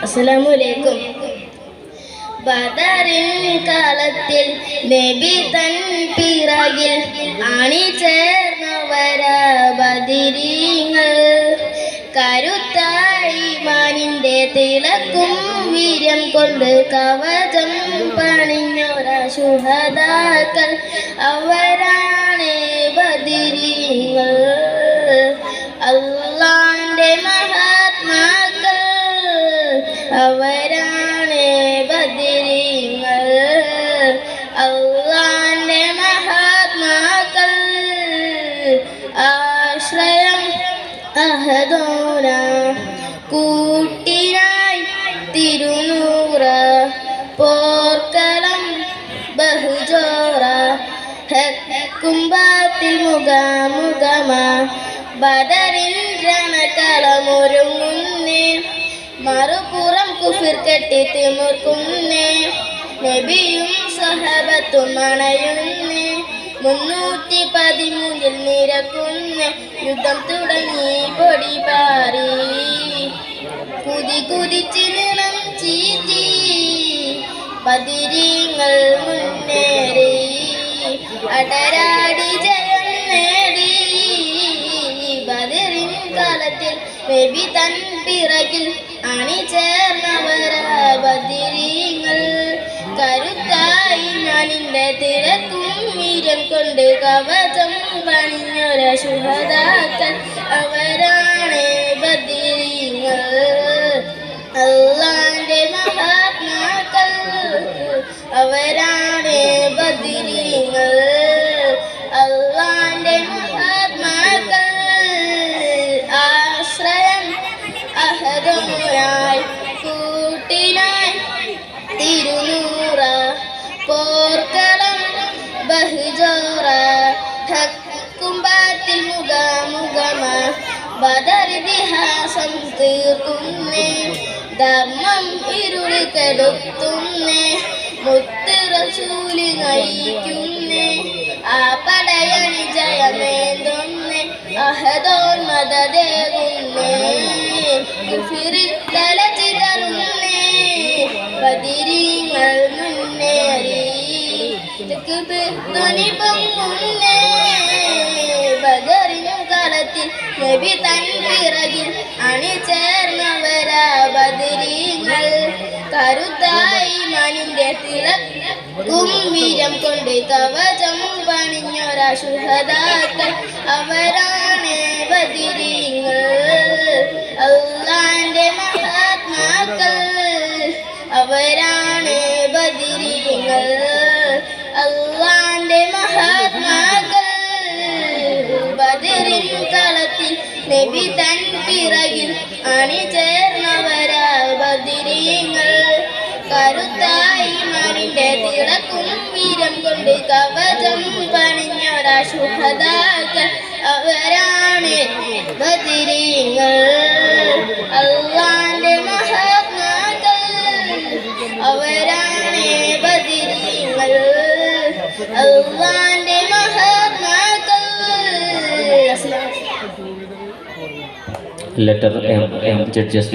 അസ്സലാമുഅലൈക്കും. ബദറിൻ കാലത്തിൽ നബി തൻ പിറകിൽ അണിചേർന്നവരാ ബദരീങ്ങൾ. കരുത്തായി മാനിന്റെ തിളക്കും വീര്യം കൊണ്ട് കവചം പണിഞ്ഞോരാ ശുഹദാക്കൾ അവരാണ് ബദരീങ്ങൾ. അല്ലാഹുവിന്റെ മഹാത്മാക്കൾ അവരാണ് ബദരീങ്ങൾ. അല്ലാഹുവിന്റെ മഹാത്മാക്കൾ ആശ്രയം അഹദോന കൂട്ടിനായി തിരുനൂറ പോർക്കലം ബഹുജോറ ഹക്കുംബാത്തിൽ മുഖാമുഖമാ ബദറിൻ രണകളമൊരുങ്ങുന്നേ. മറുപുറം കുഫിർ കെട്ടി തിമിർക്കുന്നേ. നബിയും സഹബത്തും അണയുന്നേ. 313 നിരക്കുന്നേ. യുദ്ധം തുടങ്ങി പൊടി പാറി കുതി കുതിച്ച് നിറം ചീറ്റി ബദരീങ്ങൾ മുന്നേറി അടരാടി ജയം നേടി. ബദറിൻ കാലത്തിൽ നബി തൻ പിറകിൽ അണിചേർന്നവരാ ബദരീങ്ങൾ. കരുത്തായി ഞാനിന്റെ തിരക്കും വീര്യം കൊണ്ട് കവചം പണിഞ്ഞൊരാ ശുഹദാക്കൾ അവരാണ് ബദരീങ്ങൾ. അല്ലാഹുവിന്റെ മഹാത്മാക്കൾ അവരാണ് ബദരീങ്ങൾ. അല്ലാഹുവിന്റെ മഹാത്മാക്കൾ ആശ്രയം അഹദോനായി കൂട്ടിനായി തിരുനൂറ പോർക്കളം ബഹുജോറ ഹക്കുംബാത്തിൽ മുഖാമുഖമാ ബദറിതിഹാസം തീർക്കുന്നേ. ധർമ്മം ഇരുള് കെടുത്തുന്നേ. മുത്ത് റസൂല് നയിക്കുന്നേ. ആ പടയണി ജയമേന്തുന്നേ. അഹദോന്മതേകുന്നേ. കുഫിറിൽ തലചിതറുന്നേ. ബദരീങ്ങൾ മുന്നേറി ധ്വനി പൊങ്ങുന്നേ. ബദറിൻ കാലത്തിൽ നബി തൻ പിറകിൽ അണിചേർന്നവരാ ബദരീങ്ങൾ. കരുത്തായി മാനിന്റെ തിളക്കും വീര്യം കൊണ്ട് കവചം പണിഞ്ഞൊരാ ശുഹദാക്കൾ അവരാണ് ബദരീങ്ങൾ. അല്ലാഹുവിന്റെ മഹാത്മാക്കൾ അവരാണ് ബദരീങ്ങൾ. അല്ലാഹുവിന്റെ മഹാത്മാക്കൾ ബദറിൻ കാലത്തിൽ നബി തൻ പിറകിൽ അണിചേർന്നവരാ ബദരീങ്ങൾ. കരുത്തായി മാനിന്റെ തിളക്കും വീര്യം കൊണ്ട് കവചം പണിഞ്ഞൊരാ ശുഹദാക്കൾ അവരാണ് ബദരീങ്ങൾ. അല്ലാഹുവിന്റെ മഹാത്മാക്കൾ അവരാണ് ബദരീങ്ങൾ. അല്ലാഹുവിന്റെ മഹാത്മാക്കൾ. Letter M. Judges.